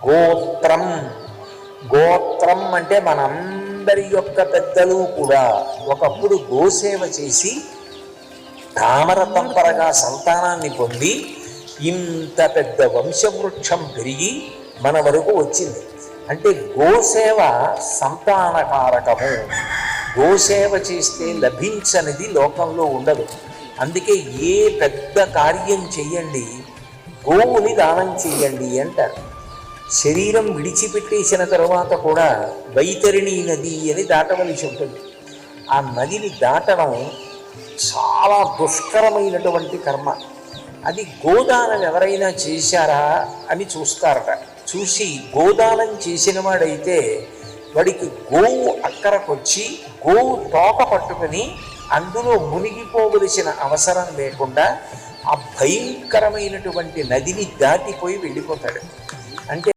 గోత్రం. గోత్రం అంటే మనందరి యొక్క పెద్దలు కూడా ఒకప్పుడు గోసేవ చేసి తామర తంపరగా సంతానాన్ని పొంది ఇంత పెద్ద వంశవృక్షం పెరిగి మన వరకు వచ్చింది. అంటే గోసేవ సంతానకారకము. గోసేవ చేస్తే లభించనిది లోకంలో ఉండదు. అందుకే ఏ పెద్ద కార్యం చెయ్యండి, గోవుని దానం చెయ్యండి అంటారు. శరీరం విడిచిపెట్టేసిన తరువాత కూడా వైతరిణి నది అని దాటవలసి ఉంటుంది. ఆ నదిని దాటడం చాలా దుష్కరమైనటువంటి కర్మ. అది గోదానం ఎవరైనా చేశారా అని చూస్తారట. చూసి గోదానం చేసిన వాడైతే వాడికి గోవు అక్కరకొచ్చి గోవు తోక పట్టుకుని అందులో మునిగిపోవలసిన అవసరం లేకుండా ఆ భయంకరమైనటువంటి నదిని దాటిపోయి వెళ్ళిపోతాడు. అంటే